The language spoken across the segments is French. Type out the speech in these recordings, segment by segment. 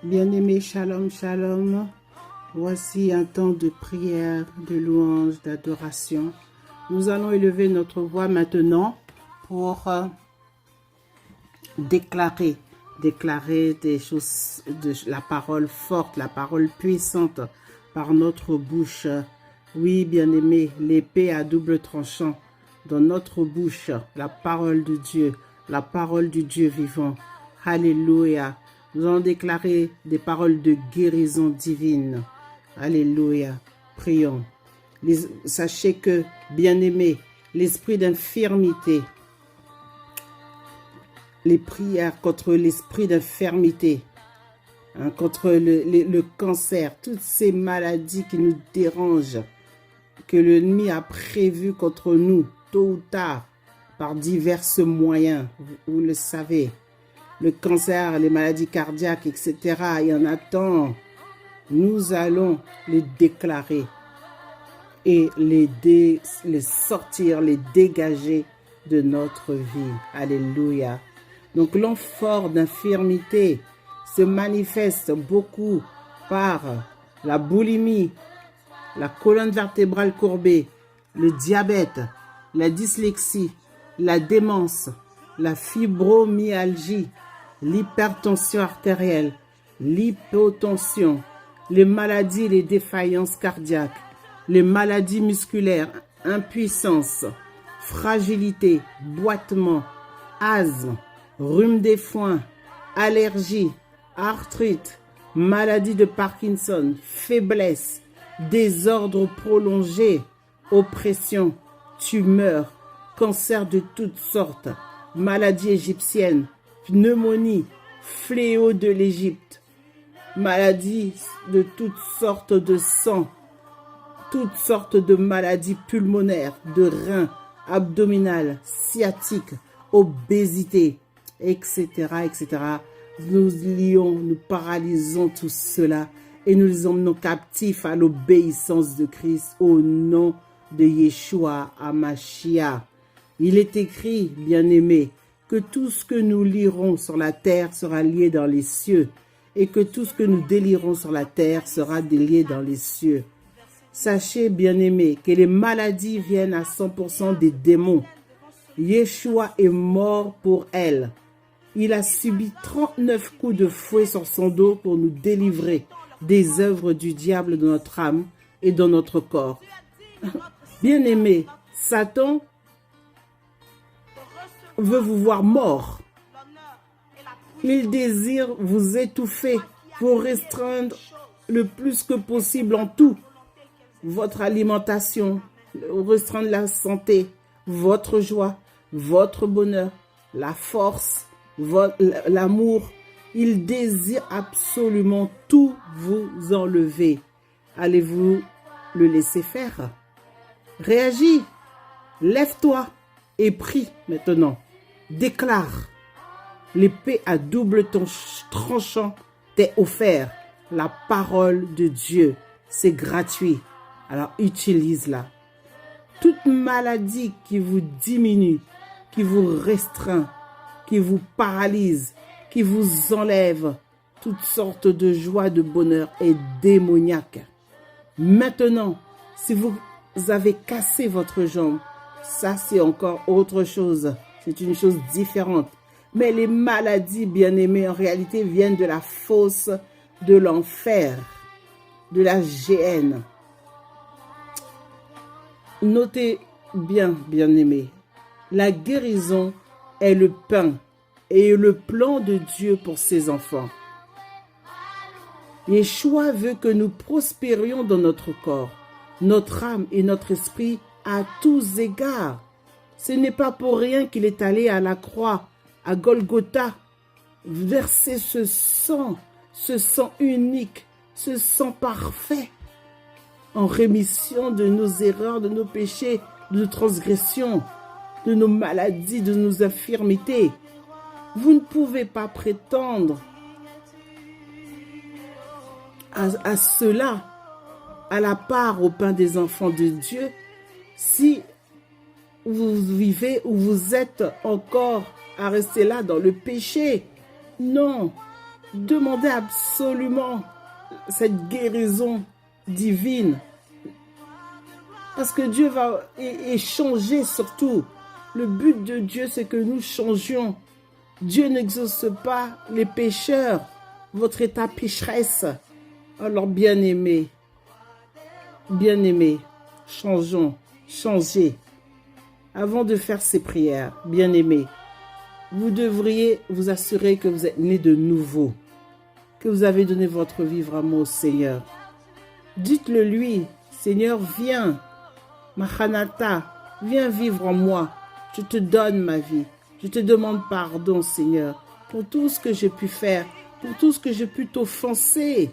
Bien-aimés, shalom, shalom. Voici un temps de prière, de louange, d'adoration. Nous allons élever notre voix maintenant pour déclarer des choses, la parole forte, la parole puissante par notre bouche. Oui, bien-aimés, l'épée à double tranchant dans notre bouche, la parole de Dieu, la parole du Dieu vivant. Alléluia. Nous allons déclarer des paroles de guérison divine. Alléluia. Prions. Sachez que, bien-aimés, l'esprit d'infirmité, les prières contre l'esprit d'infirmité, contre le cancer, toutes ces maladies qui nous dérangent, que l'ennemi a prévues contre nous, tôt ou tard, par divers moyens, vous le savez. Le cancer, les maladies cardiaques, etc. Il y en a tant. Nous allons les déclarer et les sortir, les dégager de notre vie. Alléluia. Donc l'enfort d'infirmité se manifeste beaucoup par la boulimie, la colonne vertébrale courbée, le diabète, la dyslexie, la démence, la fibromyalgie, l'hypertension artérielle, l'hypotension, les maladies et les défaillances cardiaques, les maladies musculaires, impuissance, fragilité, boitement, asthme, rhume des foins, allergie, arthrite, maladie de Parkinson, faiblesse, désordre prolongé, oppression, tumeur, cancer de toutes sortes, maladies égyptiennes, pneumonie, fléau de l'Égypte, maladies de toutes sortes de sang, toutes sortes de maladies pulmonaires, de reins, abdominales, sciatiques, obésité, etc., etc. Nous lions, nous paralysons tout cela et nous les emmenons captifs à l'obéissance de Christ au nom de Yeshua HaMashiach. Il est écrit, bien-aimés, que tout ce que nous lirons sur la terre sera lié dans les cieux et que tout ce que nous délirons sur la terre sera délié dans les cieux. Sachez, bien-aimés, que les maladies viennent à 100% des démons. Yeshua est mort pour elles. Il a subi 39 coups de fouet sur son dos pour nous délivrer des œuvres du diable dans notre âme et dans notre corps. Bien-aimés, Satan veut vous voir mort. Il désire vous étouffer, vous restreindre le plus que possible en tout. Votre alimentation, restreindre la santé, votre joie, votre bonheur, la force, l'amour. Il désire absolument tout vous enlever. Allez-vous le laisser faire? Réagis, lève-toi et prie maintenant. Déclare. L'épée à double tranchant t'est offert. La parole de Dieu, c'est gratuit. Alors utilise-la. Toute maladie qui vous diminue, qui vous restreint, qui vous paralyse, qui vous enlève toutes sortes de joie, de bonheur est démoniaque. Maintenant, si vous avez cassé votre jambe, ça c'est encore autre chose. C'est une chose différente. Mais les maladies, bien-aimées, en réalité, viennent de la fosse de l'enfer, de la géhenne. Notez bien, bien-aimés, la guérison est le pain et le plan de Dieu pour ses enfants. Yeshua veut que nous prospérions dans notre corps, notre âme et notre esprit à tous égards. Ce n'est pas pour rien qu'il est allé à la croix, à Golgotha, verser ce sang unique, ce sang parfait, en rémission de nos erreurs, de nos péchés, de nos transgressions, de nos maladies, de nos infirmités. Vous ne pouvez pas prétendre à cela, à la part au pain des enfants de Dieu, si vous vivez ou vous êtes encore à rester là dans le péché. Non, Demandez absolument cette guérison divine. Parce que Dieu va changer surtout. Le but de Dieu, c'est que nous changions. Dieu n'exauce pas les pécheurs, votre état pécheresse. Alors, bien-aimés, changeons, changez. Avant de faire ces prières, bien-aimés, vous devriez vous assurer que vous êtes nés de nouveau, que vous avez donné votre vie vraiment au Seigneur. Dites-le lui, Seigneur, viens, Maranatha, viens vivre en moi. Je te donne ma vie. Je te demande pardon, Seigneur, pour tout ce que j'ai pu faire, pour tout ce que j'ai pu t'offenser.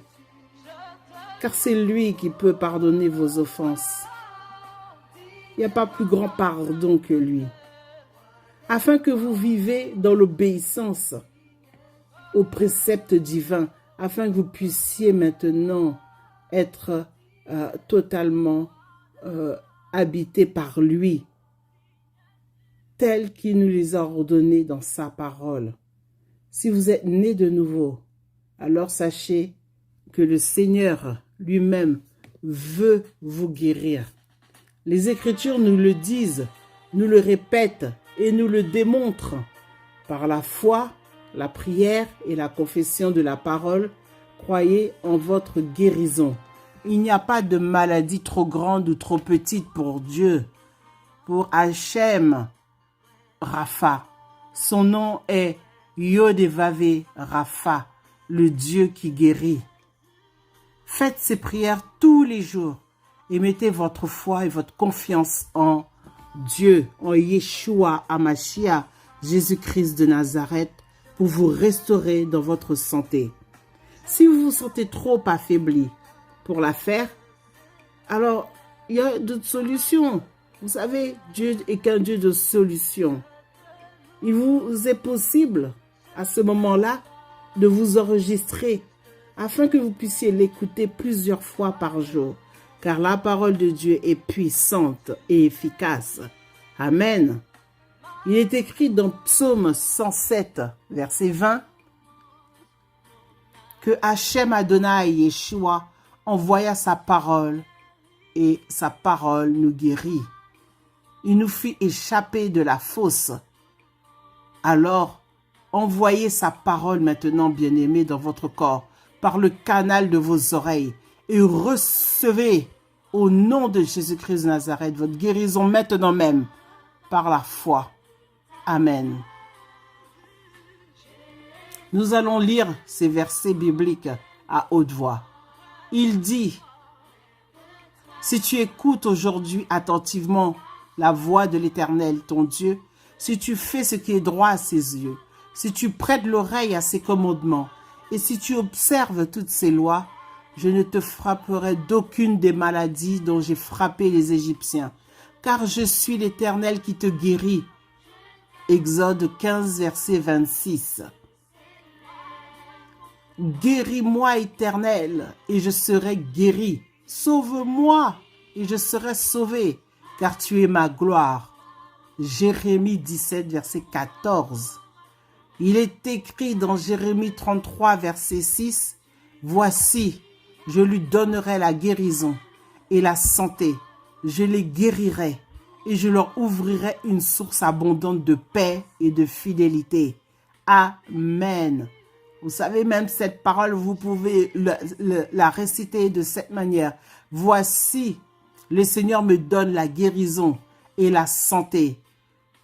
Car c'est lui qui peut pardonner vos offenses. Il n'y a pas plus grand pardon que lui. Afin que vous vivez dans l'obéissance aux préceptes divins, afin que vous puissiez maintenant être totalement habités par lui, tel qu'il nous les a ordonnés dans sa parole. Si vous êtes nés de nouveau, alors sachez que le Seigneur lui-même veut vous guérir. Les Écritures nous le disent, nous le répètent et nous le démontrent. Par la foi, la prière et la confession de la parole, croyez en votre guérison. Il n'y a pas de maladie trop grande ou trop petite pour Dieu. Pour Hachem Rapha, son nom est Yodevave Rapha, le Dieu qui guérit. Faites ces prières tous les jours et mettez votre foi et votre confiance en Dieu, en Yeshua Hamashiach, Jésus-Christ de Nazareth, pour vous restaurer dans votre santé. Si vous vous sentez trop affaibli pour la faire, alors il y a d'autres solutions. Vous savez, Dieu est qu'un Dieu de solutions. Il vous est possible, à ce moment-là, de vous enregistrer afin que vous puissiez l'écouter plusieurs fois par jour, car la parole de Dieu est puissante et efficace. Amen. Il est écrit dans Psaume 107, verset 20, que Hachem Adonai Yeshua envoya sa parole et sa parole nous guérit. Il nous fit échapper de la fosse. Alors, envoyez sa parole maintenant, bien-aimés, dans votre corps, par le canal de vos oreilles, et recevez, au nom de Jésus-Christ de Nazareth, votre guérison maintenant même, par la foi. Amen. Nous allons lire ces versets bibliques à haute voix. Il dit, si tu écoutes aujourd'hui attentivement la voix de l'Éternel, ton Dieu, si tu fais ce qui est droit à ses yeux, si tu prêtes l'oreille à ses commandements, et si tu observes toutes ses lois, je ne te frapperai d'aucune des maladies dont j'ai frappé les Égyptiens, car je suis l'Éternel qui te guérit. Exode 15, verset 26. Guéris-moi, Éternel, et je serai guéri. Sauve-moi, et je serai sauvé, car tu es ma gloire. Jérémie 17, verset 14. Il est écrit dans Jérémie 33, verset 6, « Voici, je lui donnerai la guérison et la santé. Je les guérirai et je leur ouvrirai une source abondante de paix et de fidélité. » Amen. Vous savez, même cette parole, vous pouvez la réciter de cette manière. « Voici, le Seigneur me donne la guérison et la santé.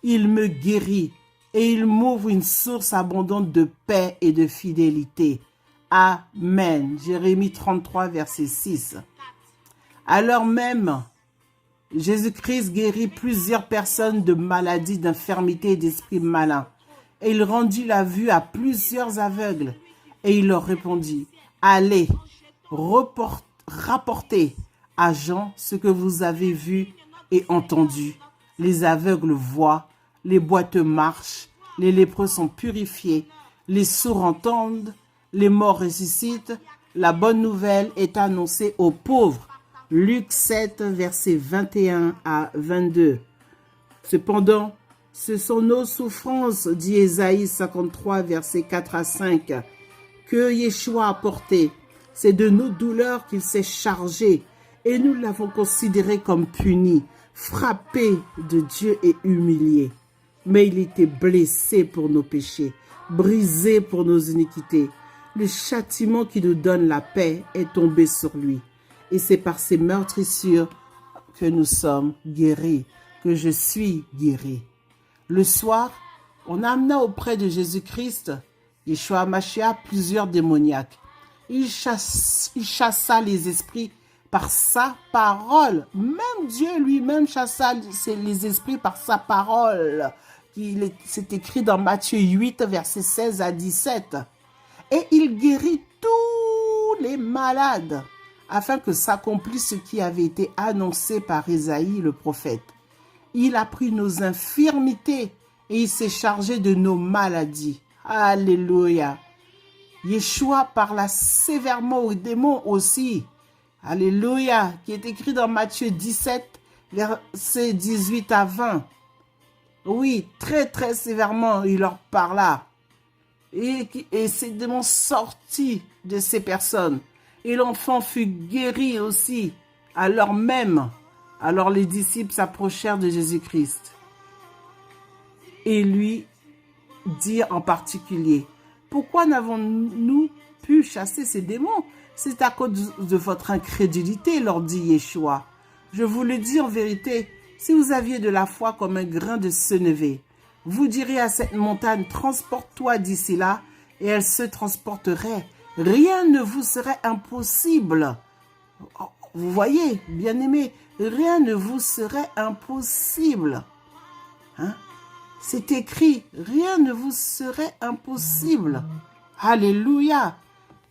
Il me guérit et il m'ouvre une source abondante de paix et de fidélité. » Amen. Jérémie 33, verset 6. Alors même, Jésus-Christ guérit plusieurs personnes de maladies, d'infirmités et d'esprits malins. Et il rendit la vue à plusieurs aveugles. Et il leur répondit, « Allez, rapportez à Jean ce que vous avez vu et entendu. Les aveugles voient, les boiteux marchent, les lépreux sont purifiés, les sourds entendent, les morts ressuscitent. La bonne nouvelle est annoncée aux pauvres. » Luc 7, versets 21 à 22. Cependant, ce sont nos souffrances, dit Ésaïe 53, versets 4 à 5, que que Yeshua a porté. C'est de nos douleurs qu'il s'est chargé et nous l'avons considéré comme puni, frappé de Dieu et humilié. Mais il était blessé pour nos péchés, brisé pour nos iniquités. Le châtiment qui nous donne la paix est tombé sur lui. Et c'est par ses meurtrissures que nous sommes guéris, que je suis guéri. Le soir, on amena auprès de Jésus-Christ, Yeshua Mashiach, plusieurs démoniaques. Il chassa les esprits par sa parole. Même Dieu lui-même chassa les esprits par sa parole. C'est écrit dans Matthieu 8, versets 16 à 17. Et il guérit tous les malades, afin que s'accomplisse ce qui avait été annoncé par Isaïe le prophète. Il a pris nos infirmités et il s'est chargé de nos maladies. Alléluia. Yeshua parla sévèrement aux démons aussi. Alléluia. Qui est écrit dans Matthieu 17, versets 18 à 20. Oui, très très sévèrement, il leur parla. Et ces démons sortis de ces personnes. Et l'enfant fut guéri aussi, à l'heure même. Alors les disciples s'approchèrent de Jésus-Christ et lui dirent en particulier, « Pourquoi n'avons-nous pu chasser ces démons? C'est à cause de votre incrédulité, leur dit Yeshua. Je vous le dis en vérité, si vous aviez de la foi comme un grain de sénévé, vous diriez à cette montagne, transporte-toi d'ici là, et elle se transporterait. Rien ne vous serait impossible. » Vous voyez, bien-aimés, rien ne vous serait impossible. Hein? C'est écrit, rien ne vous serait impossible. Alléluia.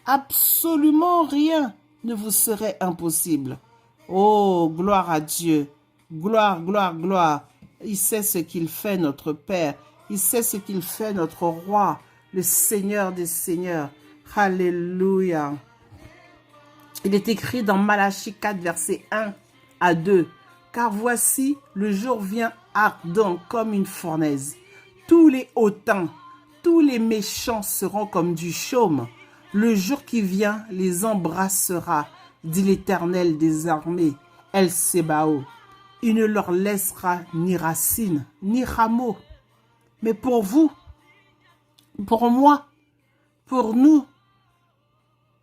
Absolument rien ne vous serait impossible. Oh, gloire à Dieu. Gloire, gloire, gloire. Il sait ce qu'il fait, notre Père. Il sait ce qu'il fait, notre Roi, le Seigneur des Seigneurs. Alléluia. Il est écrit dans Malachie 4, versets 1 à 2. « Car voici, le jour vient ardent comme une fournaise. Tous les hautains, tous les méchants seront comme du chaume. Le jour qui vient les embrassera, dit l'Éternel des armées, El Sébao. Il ne leur laissera ni racines, ni rameaux. Mais pour vous, pour moi, pour nous,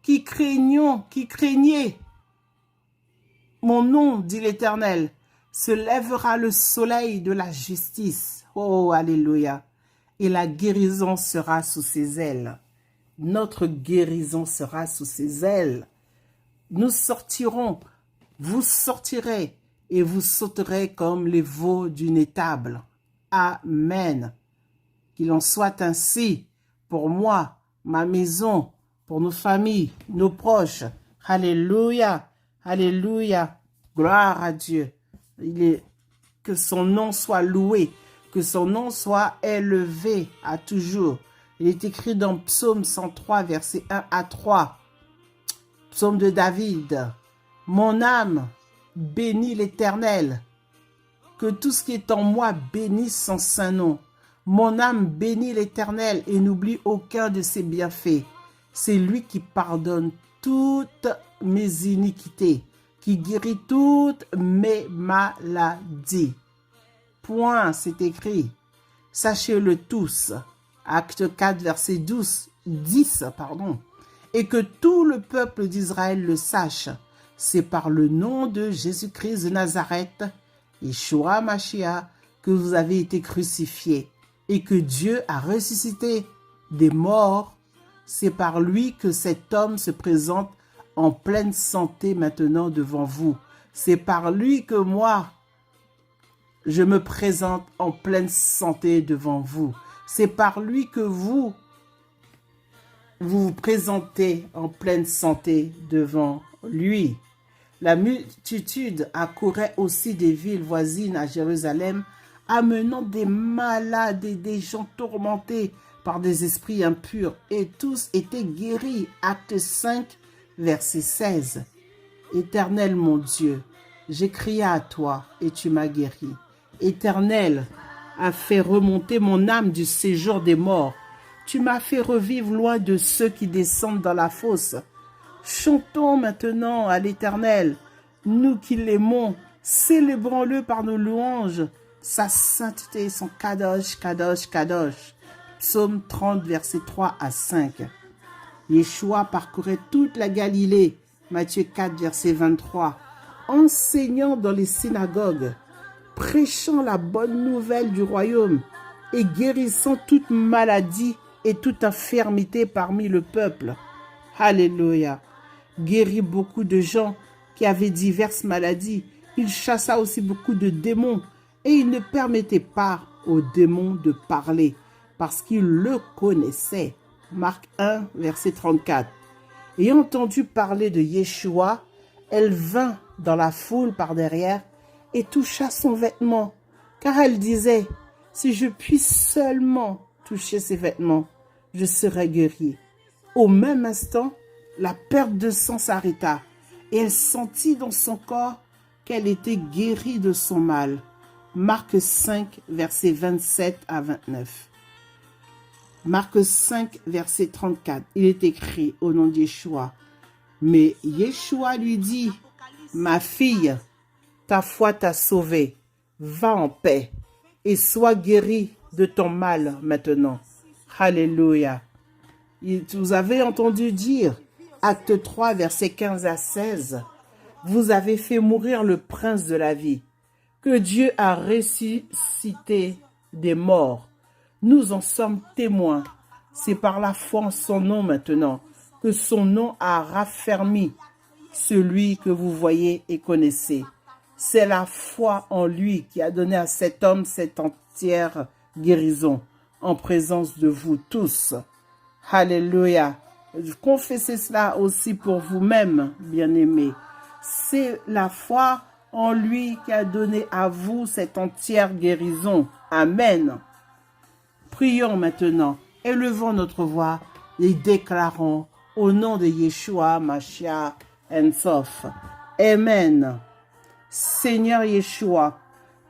qui craignez mon nom, dit l'Éternel, se lèvera le soleil de la justice. Oh, alléluia. Et la guérison sera sous ses ailes. Notre guérison sera sous ses ailes. Nous sortirons, vous sortirez et vous sauterez comme les veaux d'une étable. Amen. Qu'il en soit ainsi pour moi, ma maison, pour nos familles, nos proches. Alléluia. Alléluia. Gloire à Dieu. Que son nom soit loué, que son nom soit élevé à toujours. Il est écrit dans Psaume 103, versets 1 à 3. Psaume de David. Mon âme bénit l'Éternel. Que tout ce qui est en moi bénisse son saint nom. Mon âme bénit l'Éternel et n'oublie aucun de ses bienfaits. C'est lui qui pardonne toutes mes iniquités, qui guérit toutes mes maladies. Point, c'est écrit. Sachez-le tous. Acte 4, verset 10. Et que tout le peuple d'Israël le sache. C'est par le nom de Jésus-Christ de Nazareth, Yeshua Mashiach, que vous avez été crucifiés et que Dieu a ressuscité des morts. C'est par lui que cet homme se présente en pleine santé maintenant devant vous. C'est par lui que moi, je me présente en pleine santé devant vous. C'est par lui que vous vous présentez en pleine santé devant lui. La multitude accourait aussi des villes voisines à Jérusalem, amenant des malades et des gens tourmentés par des esprits impurs, et tous étaient guéris. Acte 5, verset 16. Éternel mon Dieu, j'ai crié à toi et tu m'as guéri. Éternel, a fait remonter mon âme du séjour des morts. Tu m'as fait revivre loin de ceux qui descendent dans la fosse. Chantons maintenant à l'Éternel, nous qui l'aimons, célébrons-le par nos louanges, sa sainteté, son kadosh, kadosh, kadosh. Psaume 30, versets 3 à 5. Yeshua parcourait toute la Galilée, Matthieu 4, verset 23, enseignant dans les synagogues, prêchant la bonne nouvelle du royaume et guérissant toute maladie et toute infirmité parmi le peuple. Alléluia. Guérit beaucoup de gens qui avaient diverses maladies. Il chassa aussi beaucoup de démons et il ne permettait pas aux démons de parler parce qu'il le connaissait. Marc 1, verset 34. Ayant entendu parler de Yeshua, elle vint dans la foule par derrière et toucha son vêtement, car elle disait, « Si je puis seulement toucher ses vêtements, je serai guérie. » Au même instant, la perte de sang s'arrêta et elle sentit dans son corps qu'elle était guérie de son mal. Marc 5, versets 27 à 29. Marc 5, verset 34. Il est écrit au nom de Yeshua. Mais Yeshua lui dit, « Ma fille, ta foi t'a sauvée. Va en paix et sois guérie de ton mal maintenant. » Alléluia. Vous avez entendu dire, acte 3, versets 15 à 16, « Vous avez fait mourir le prince de la vie, que Dieu a ressuscité des morts. Nous en sommes témoins. C'est par la foi en son nom maintenant que son nom a raffermi celui que vous voyez et connaissez. C'est la foi en lui qui a donné à cet homme cette entière guérison en présence de vous tous. » Alléluia. Confessez cela aussi pour vous-même, bien-aimés. C'est la foi en lui qui a donné à vous cette entière guérison. Amen. Prions maintenant, élevons notre voix et déclarons au nom de Yeshua, Mashiach, Ensof. Amen. Seigneur Yeshua,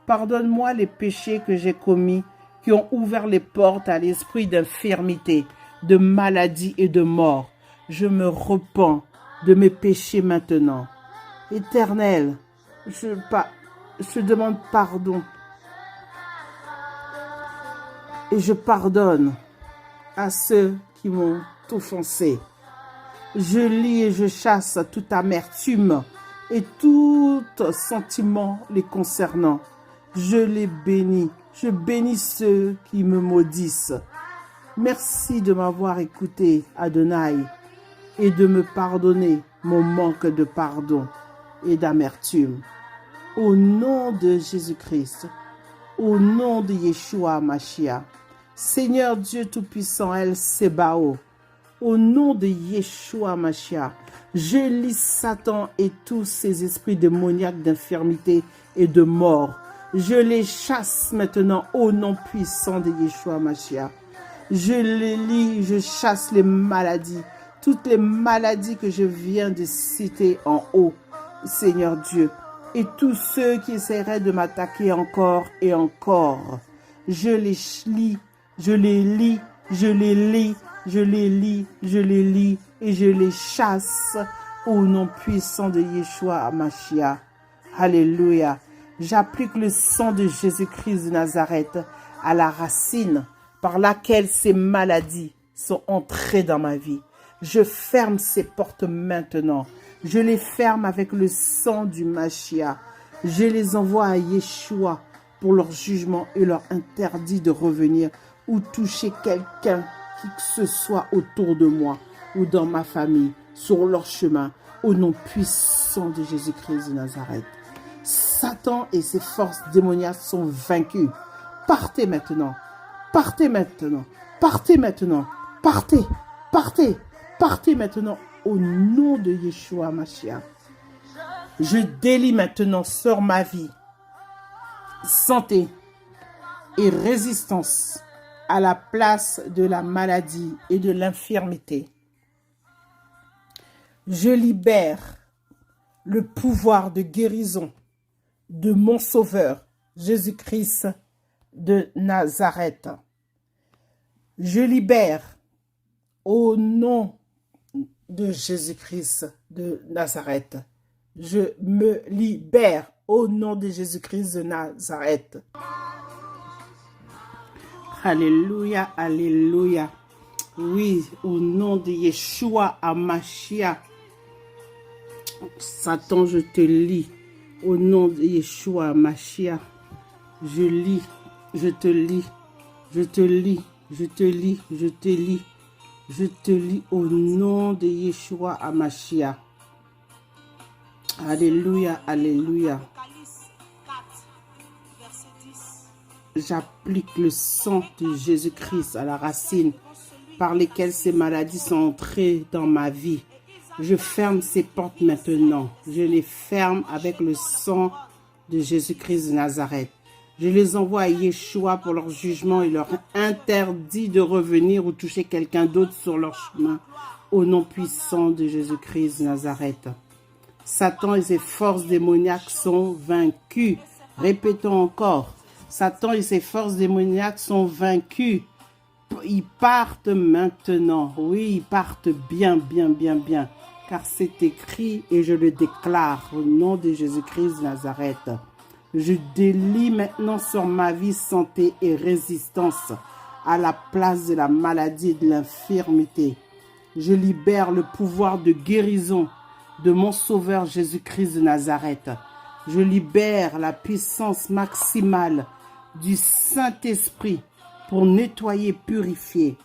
pardonne-moi les péchés que j'ai commis qui ont ouvert les portes à l'esprit d'infirmité, de maladie et de mort. Je me repens de mes péchés maintenant. Éternel, je demande pardon. Et je pardonne à ceux qui m'ont offensé. Je lis et je chasse toute amertume et tout sentiment les concernant. Je les bénis. Je bénis ceux qui me maudissent. Merci de m'avoir écouté, Adonai, et de me pardonner mon manque de pardon et d'amertume. Au nom de Jésus-Christ, au nom de Yeshua Mashiach, Seigneur Dieu Tout-Puissant, El Sebao, au nom de Yeshua Mashiach, je lis Satan et tous ses esprits démoniaques d'infirmité et de mort. Je les chasse maintenant au nom puissant de Yeshua Mashiach. Je les lis, je chasse les maladies, toutes les maladies que je viens de citer en haut, Seigneur Dieu, et tous ceux qui essaieraient de m'attaquer encore et encore. Je les lis, je les lis, je les lis, je les lis, je les lis et je les chasse au nom puissant de Yeshua HaMashiach. Alléluia. J'applique le sang de Jésus-Christ de Nazareth à la racine par laquelle ces maladies sont entrées dans ma vie. Je ferme ces portes maintenant. Je les ferme avec le sang du Mashiach. Je les envoie à Yeshua pour leur jugement et leur interdit de revenir ou toucher quelqu'un qui que ce soit autour de moi ou dans ma famille, sur leur chemin, au nom puissant de Jésus-Christ de Nazareth. Satan et ses forces démoniaques sont vaincus. Partez maintenant. Partez maintenant. Partez maintenant. Partez. Partez. Partez maintenant au nom de Yeshua Mashiach. Je délie maintenant sur ma vie santé et résistance à la place de la maladie et de l'infirmité. Je libère le pouvoir de guérison de mon Sauveur, Jésus-Christ de Nazareth. Je libère Au nom de Jésus-Christ de Nazareth, je me libère au nom de Jésus-Christ de Nazareth. Alléluia, alléluia. Oui, au nom de Yeshua Hamashiach. Satan, je te lis. Au nom de Yeshua Hamashiach. Je lis, je te lis, je te lis, je te lis, je te lis. Je te lis au nom de Yeshua Hamashiach. Alléluia, alléluia. J'applique le sang de Jésus-Christ à la racine par lesquelles ces maladies sont entrées dans ma vie. Je ferme ces portes maintenant. Je les ferme avec le sang de Jésus-Christ de Nazareth. Je les envoie à Yeshua pour leur jugement et leur interdit de revenir ou toucher quelqu'un d'autre sur leur chemin. Au nom puissant de Jésus-Christ de Nazareth. Satan et ses forces démoniaques sont vaincus. Répétons encore. Satan et ses forces démoniaques sont vaincus. Ils partent maintenant. Oui, ils partent bien, bien, bien, bien. Car c'est écrit et je le déclare au nom de Jésus-Christ de Nazareth. Je délie maintenant sur ma vie santé et résistance à la place de la maladie et de l'infirmité. Je libère le pouvoir de guérison de mon Sauveur Jésus-Christ de Nazareth. Je libère la puissance maximale du Saint-Esprit pour nettoyer, purifier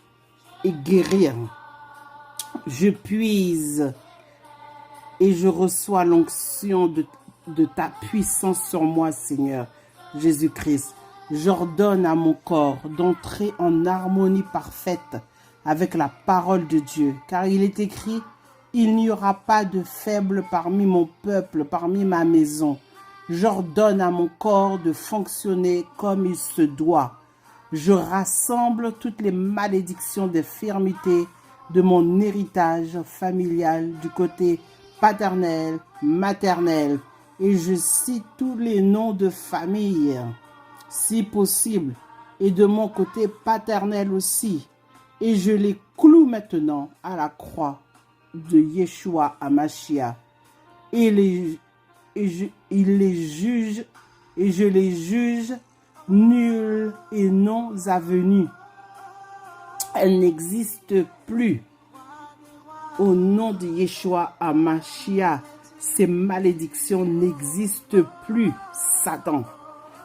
et guérir. Je puise et je reçois l'onction de ta puissance sur moi, Seigneur Jésus-Christ. J'ordonne à mon corps d'entrer en harmonie parfaite avec la parole de Dieu, car il est écrit: il n'y aura pas de faible parmi mon peuple, parmi ma maison. J'ordonne à mon corps de fonctionner comme il se doit. Je rassemble toutes les malédictions d'infirmité de mon héritage familial du côté paternel, maternel, et je cite tous les noms de famille, si possible, et de mon côté paternel aussi, et je les cloue maintenant à la croix de Yeshua Hamashiach, et je les juge nuls et non avenus. Elles n'existent plus. Au nom de Yeshua Hamashiach, ces malédictions n'existent plus, Satan.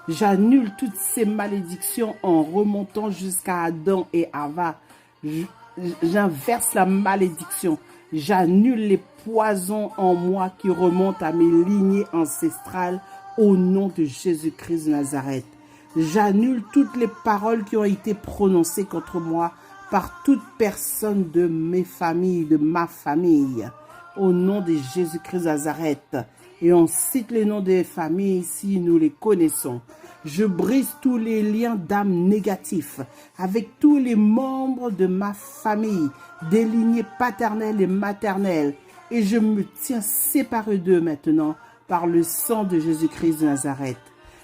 J'annule toutes ces malédictions en remontant jusqu'à Adam et Ava. J'inverse la malédiction. J'annule les poisons en moi qui remontent à mes lignées ancestrales au nom de Jésus-Christ de Nazareth. J'annule toutes les paroles qui ont été prononcées contre moi par toute personne de mes familles, de ma famille, au nom de Jésus-Christ de Nazareth. Et on cite les noms des familles ici, nous les connaissons. Je brise tous les liens d'âme négatifs avec tous les membres de ma famille, des lignées paternelles et maternelles. Et je me tiens séparé d'eux maintenant par le sang de Jésus-Christ de Nazareth.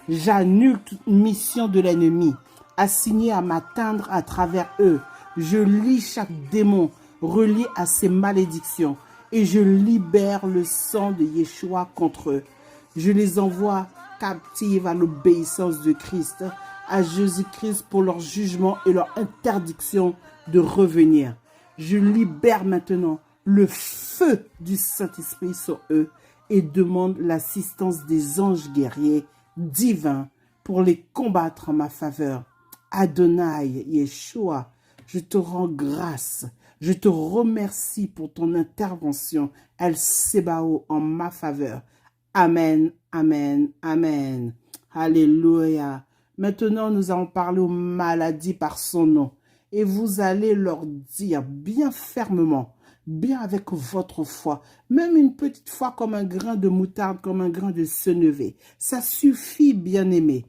J'annule toute mission de l'ennemi assignée à m'atteindre à travers eux. Je lis chaque démon relié à ces malédictions et je libère le sang de Yeshua contre eux. Je les envoie captives à l'obéissance de Christ, à Jésus-Christ pour leur jugement et leur interdiction de revenir. Je libère maintenant le feu du Saint-Esprit sur eux et demande l'assistance des anges guerriers divins pour les combattre en ma faveur. Adonai, Yeshua, je te rends grâce. Je te remercie pour ton intervention, El Sebao, en ma faveur. Amen, amen, amen. Alléluia. Maintenant, nous allons parler aux maladies par son nom. Et vous allez leur dire bien fermement, bien avec votre foi, même une petite foi comme un grain de moutarde, comme un grain de sénévé. Ça suffit, bien-aimé.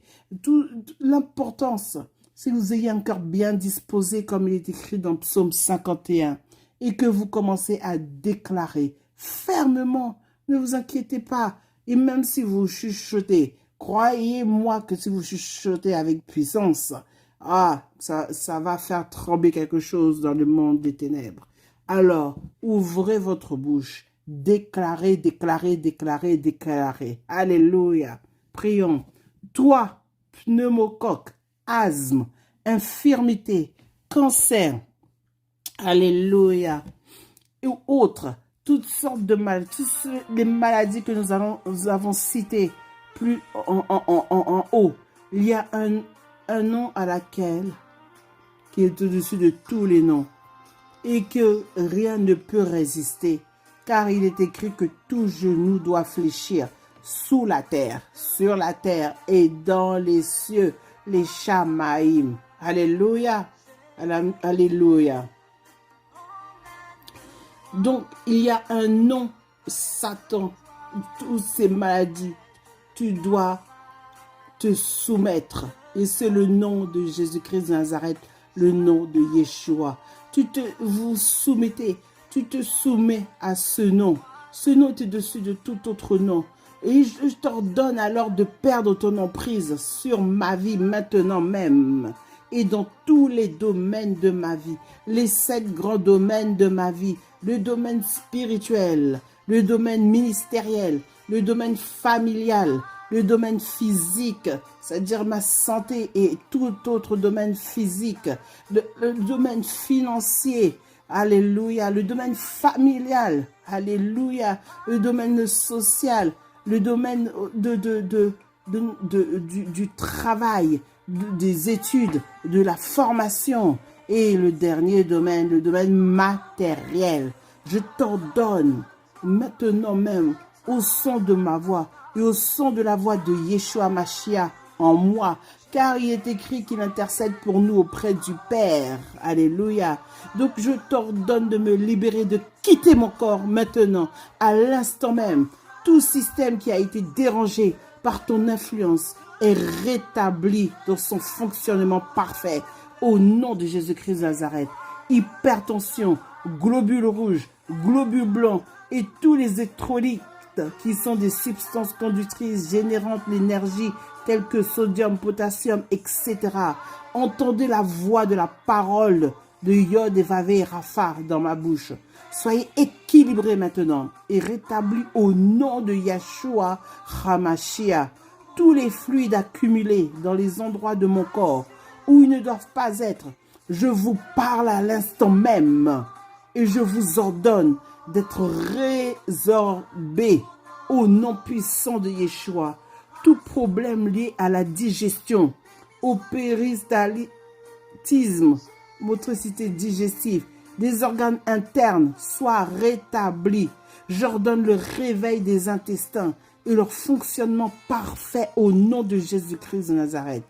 L'importance, si vous ayez un cœur bien disposé, comme il est écrit dans Psaume 51, et que vous commencez à déclarer fermement, ne vous inquiétez pas, et même si vous chuchotez, croyez-moi que si vous chuchotez avec puissance, ça va faire trembler quelque chose dans le monde des ténèbres. Alors, ouvrez votre bouche. Déclarez, déclarez, déclarez, déclarez. Alléluia. Prions. Toi, pneumocoque, asthme, infirmité, cancer, alléluia, et autres, toutes sortes de maladies, toutes les maladies que nous avons citées plus en haut. Il y a un nom à laquelle qui est au-dessus de tous les noms et que rien ne peut résister, car il est écrit que tout genou doit fléchir sous la terre, sur la terre et dans les cieux, les Shamaïm. Alléluia, alléluia. Donc, il y a un nom, Satan, toutes ces maladies, tu dois te soumettre. Et c'est le nom de Jésus-Christ de Nazareth, le nom de Yeshua. Vous soumettez, tu te soumets à ce nom. Ce nom est au-dessus de tout autre nom. Et je t'ordonne alors de perdre ton emprise sur ma vie maintenant même. Et dans tous les domaines de ma vie, les 7 grands domaines de ma vie, le domaine spirituel, le domaine ministériel, le domaine familial, le domaine physique, c'est-à-dire ma santé et tout autre domaine physique, le domaine financier, alléluia, le domaine familial, alléluia, le domaine social, le domaine du travail, des études, de la formation et le dernier domaine, le domaine matériel. Je t'ordonne maintenant même au son de ma voix et au son de la voix de Yeshua Mashiach en moi, car il est écrit qu'il intercède pour nous auprès du Père. Alléluia. Donc je t'ordonne de me libérer, de quitter mon corps maintenant, à l'instant même. Tout système qui a été dérangé par ton influence est rétabli dans son fonctionnement parfait au nom de Jésus-Christ de Nazareth. Hypertension, globules rouges, globules blancs et tous les électrolytes qui sont des substances conductrices générant l'énergie telles que sodium, potassium, etc. Entendez la voix de la parole de Yod et Vavé et Rapha dans ma bouche. Soyez équilibrés maintenant et rétablis au nom de Yeshua HaMashiach. Tous les fluides accumulés dans les endroits de mon corps où ils ne doivent pas être, je vous parle à l'instant même et je vous ordonne d'être résorbés au nom puissant de Yeshua. Tout problème lié à la digestion, au péristaltisme, motricité digestive, des organes internes soient rétablis. J'ordonne le réveil des intestins et leur fonctionnement parfait au nom de Jésus-Christ de Nazareth.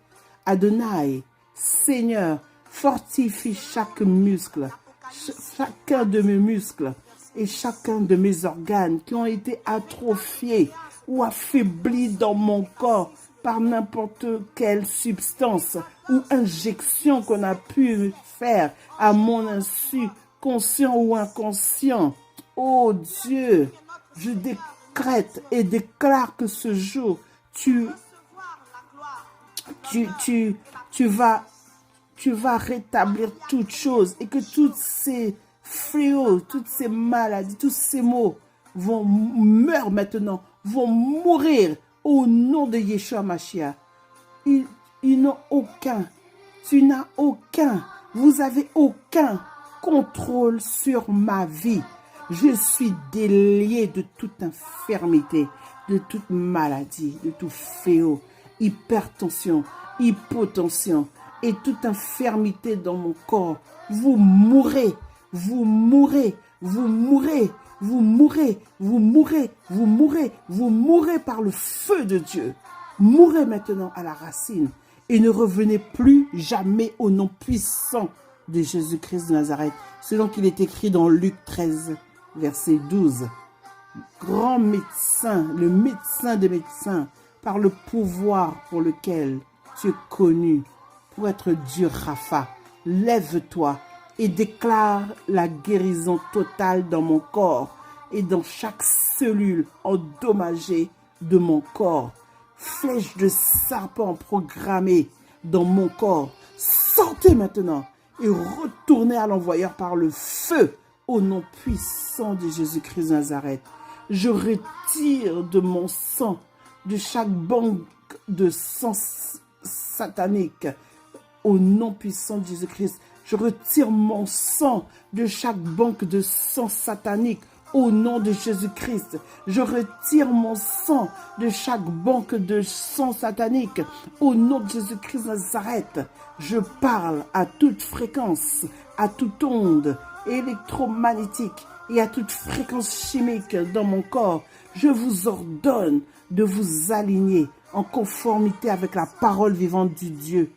Adonai, Seigneur, fortifie chaque muscle, chacun de mes muscles et chacun de mes organes qui ont été atrophiés ou affaiblis dans mon corps par n'importe quelle substance ou injection qu'on a pu faire à mon insu, conscient ou inconscient. Oh Dieu, je décrète et déclare que ce jour, tu vas rétablir toutes choses et que toutes ces fléaux, toutes ces maladies, tous ces maux meurent maintenant, vont mourir au nom de Yeshua Mashiach. Ils n'ont aucun, tu n'as aucun, vous avez aucun contrôle sur ma vie. Je suis délié de toute infirmité, de toute maladie, de tout fléau, hypertension, hypotension et toute infirmité dans mon corps. Vous mourrez, vous mourrez, vous mourrez, vous mourrez, vous mourrez, vous mourrez, vous mourrez par le feu de Dieu. Mourrez maintenant à la racine et ne revenez plus jamais au nom puissant de Jésus-Christ de Nazareth, selon qu'il est écrit dans Luc 13, verset 12. Grand médecin, le médecin des médecins, par le pouvoir pour lequel tu es connu, pour être Dieu Rapha, lève-toi et déclare la guérison totale dans mon corps et dans chaque cellule endommagée de mon corps. Flèche de serpent programmée dans mon corps Sortez maintenant et retournez à l'envoyeur par le feu au nom puissant de Jésus-Christ de Nazareth. Je retire de mon sang, de chaque banque de sang satanique, au nom puissant de Jésus-Christ. Je retire mon sang de chaque banque de sang satanique au nom de Jésus-Christ. Je retire mon sang de chaque banque de sang satanique au nom de Jésus-Christ de Nazareth. Je parle à toute fréquence, à toute onde électromagnétique et à toute fréquence chimique dans mon corps. Je vous ordonne de vous aligner en conformité avec la parole vivante du Dieu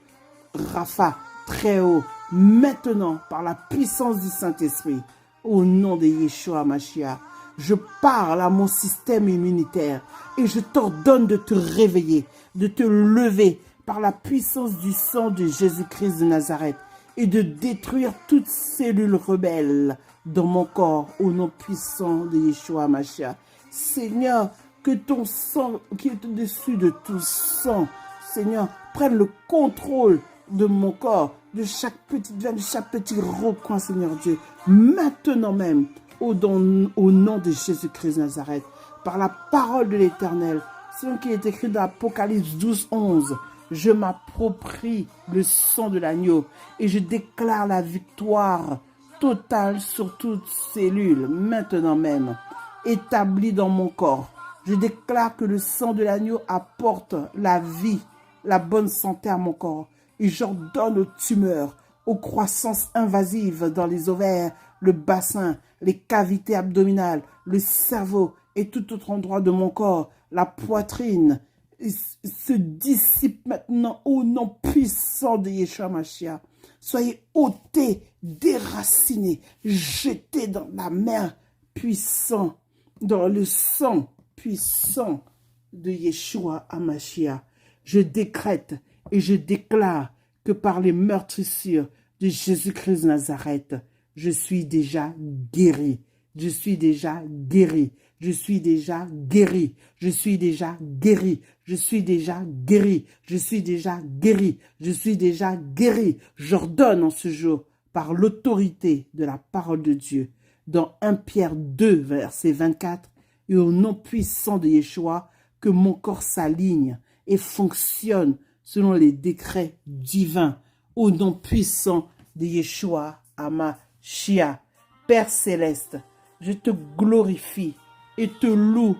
Rapha, très haut, maintenant par la puissance du Saint-Esprit. Au nom de Yeshua Mashiach, je parle à mon système immunitaire et je t'ordonne de te réveiller, de te lever par la puissance du sang de Jésus-Christ de Nazareth et de détruire toute cellule rebelle dans mon corps au nom puissant de Yeshua Mashiach. Seigneur, que ton sang qui est au-dessus de tout sang, Seigneur, prenne le contrôle de mon corps, de chaque petite veine, de chaque petit recoin, Seigneur Dieu, maintenant même, au nom de Jésus-Christ de Nazareth, par la parole de l'Éternel, selon qui est écrit dans Apocalypse 12, 11, je m'approprie le sang de l'agneau et je déclare la victoire totale sur toute cellule, maintenant même, établie dans mon corps. Je déclare que le sang de l'agneau apporte la vie, la bonne santé à mon corps. Et j'ordonne aux tumeurs, aux croissances invasives dans les ovaires, le bassin, les cavités abdominales, le cerveau et tout autre endroit de mon corps, la poitrine, se dissipe maintenant au nom puissant de Yeshua Mashiach. Soyez ôtés, déracinés, jetés dans la mer puissante, dans le sang puissant de Yeshua Mashiach. Je décrète et je déclare que par les meurtrissures de Jésus-Christ de Nazareth, je suis déjà guéri. Je suis déjà guéri. Je suis déjà guéri. Je suis déjà guéri. Je suis déjà guéri. Je suis déjà guéri. Je suis déjà guéri. J'ordonne en ce jour, par l'autorité de la parole de Dieu, dans 1 Pierre 2, verset 24, et au nom puissant de Yeshua, que mon corps s'aligne et fonctionne selon les décrets divins, au nom puissant de Yeshua HaMashiach. Père céleste, je te glorifie et te loue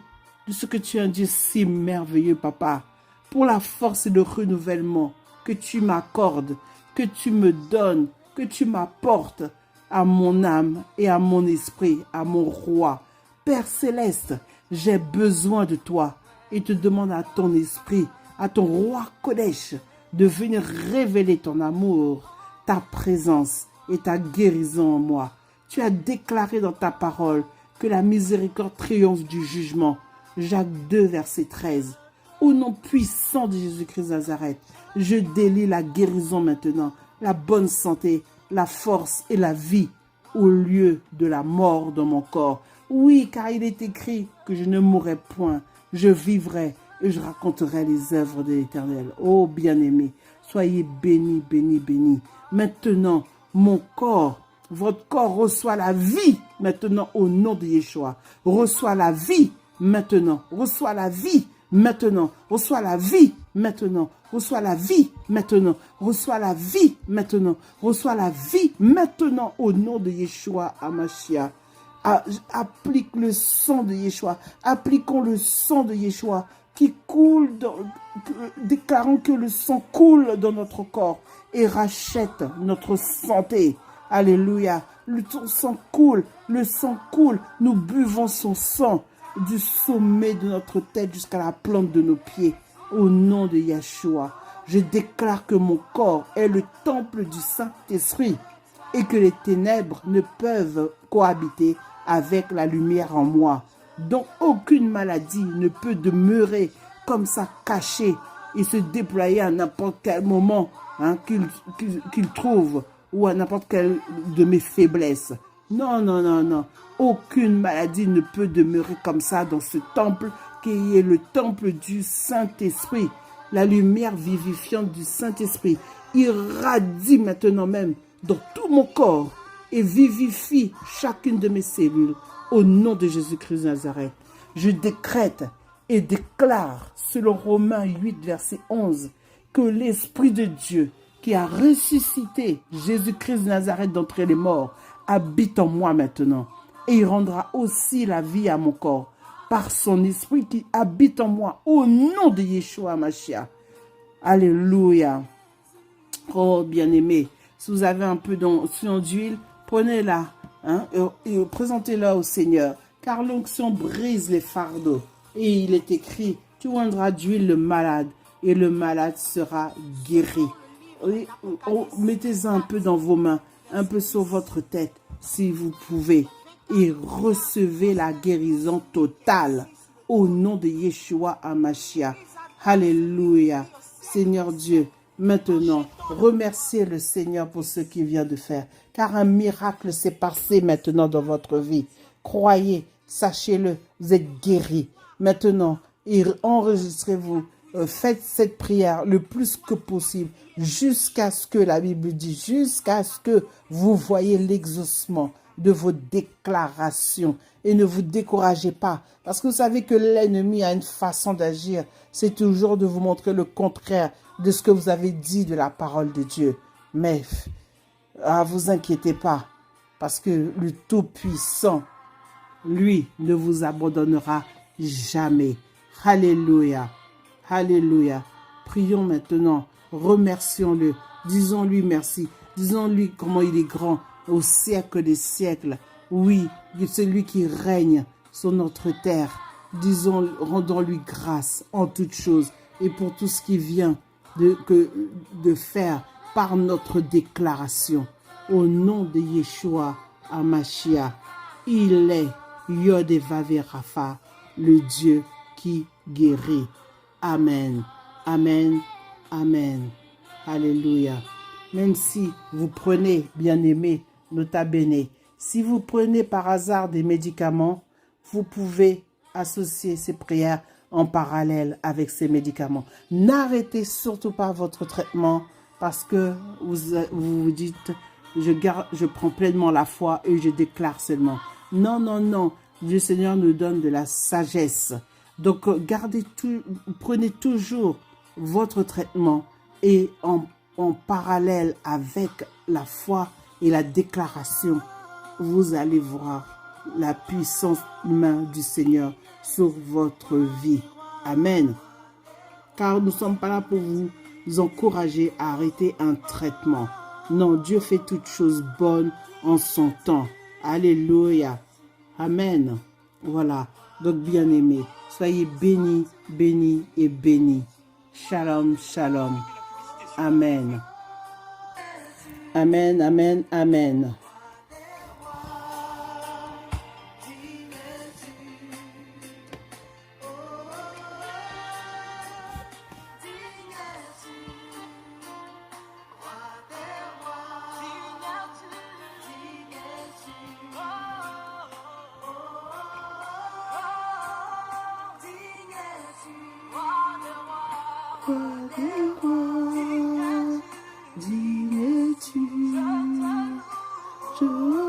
de ce que tu as dit si merveilleux, Papa, pour la force et le renouvellement que tu m'accordes, que tu me donnes, que tu m'apportes à mon âme et à mon esprit, à mon roi. Père céleste, j'ai besoin de toi et te demande à ton esprit, à ton roi Kodesh, de venir révéler ton amour, ta présence et ta guérison en moi. Tu as déclaré dans ta parole que la miséricorde triomphe du jugement. Jacques 2, verset 13. Au nom puissant de Jésus-Christ de Nazareth, je délie la guérison maintenant, la bonne santé, la force et la vie au lieu de la mort dans mon corps. Oui, car il est écrit que je ne mourrai point, je vivrai et je raconterai les œuvres de l'Éternel. Oh bien-aimés, soyez bénis, bénis, bénis. Maintenant, mon corps, votre corps reçoit la vie maintenant au nom de Yeshua. Reçoit la vie maintenant. Reçoit la vie maintenant. Reçoit la vie maintenant. Reçoit la vie maintenant. Reçoit la vie maintenant. Reçoit la vie maintenant au nom de Yeshua HaMashiach. Applique le sang de Yeshua. Appliquons le sang de Yeshua qui coule, déclarons que le sang coule dans notre corps et rachète notre santé. Alléluia. Le sang coule, nous buvons son sang du sommet de notre tête jusqu'à la plante de nos pieds. Au nom de Yeshua, je déclare que mon corps est le temple du Saint-Esprit et que les ténèbres ne peuvent cohabiter avec la lumière en moi. Donc aucune maladie ne peut demeurer comme ça cachée et se déployer à n'importe quel moment qu'il trouve ou à n'importe quelle de mes faiblesses. Non, non, non, non. Aucune maladie ne peut demeurer comme ça dans ce temple qui est le temple du Saint-Esprit. la lumière vivifiante du Saint-Esprit irradie maintenant même dans tout mon corps et vivifie chacune de mes cellules au nom de Jésus-Christ de Nazareth. Je décrète et déclare, selon Romains 8, verset 11, que l'Esprit de Dieu qui a ressuscité Jésus-Christ de Nazareth d'entre les morts habite en moi maintenant. Et il rendra aussi la vie à mon corps par son Esprit qui habite en moi au nom de Yeshua Mashiach. Alléluia. Oh, bien-aimé, si vous avez un peu d'onction d'huile, prenez-la et présentez-la au Seigneur. Car l'onction brise les fardeaux. Et il est écrit, tu rendras d'huile le malade et le malade sera guéri. Mettez-en un peu dans vos mains, un peu sur votre tête, si vous pouvez. Et recevez la guérison totale au nom de Yeshua HaMashiach. Alléluia. Seigneur Dieu, maintenant, remerciez le Seigneur pour ce qu'il vient de faire. Car un miracle s'est passé maintenant dans votre vie. Croyez, sachez-le, vous êtes guéris. Maintenant, enregistrez-vous. Faites cette prière le plus que possible jusqu'à ce que la Bible dit, jusqu'à ce que vous voyez l'exaucement de vos déclarations. Et ne vous découragez pas. Parce que vous savez que l'ennemi a une façon d'agir. C'est toujours de vous montrer le contraire de ce que vous avez dit de la parole de Dieu. Mais, vous inquiétez pas. Parce que le Tout-Puissant, lui, ne vous abandonnera jamais. Alléluia. Alléluia. Prions maintenant. Remercions-le. Disons-lui merci. Disons-lui comment il est grand au siècle des siècles. Oui, c'est lui qui règne sur notre terre. Disons, rendons-lui grâce en toutes choses et pour tout ce qui vient de faire par notre déclaration. Au nom de Yeshua HaMashiach, il est Yod-Vav Rapha, le Dieu qui guérit. Amen. Amen. Amen. Alléluia. Même si vous prenez, bien-aimé, nota bene, si vous prenez par hasard des médicaments, vous pouvez associer ces prières en parallèle avec ces médicaments. N'arrêtez surtout pas votre traitement parce que vous vous dites, je prends pleinement la foi et je déclare seulement. Non, non, non. Le Seigneur nous donne de la sagesse. Donc, prenez toujours votre traitement et en parallèle avec la foi et la déclaration, vous allez voir la puissance main du Seigneur sur votre vie. Amen. Car nous ne sommes pas là pour vous encourager à arrêter un traitement. Non, Dieu fait toutes choses bonnes en son temps. Alléluia. Amen. Voilà. Donc, bien-aimés, soyez bénis, bénis et bénis. Shalom, shalom. Amen. Amen, amen, amen. Dis-tu, je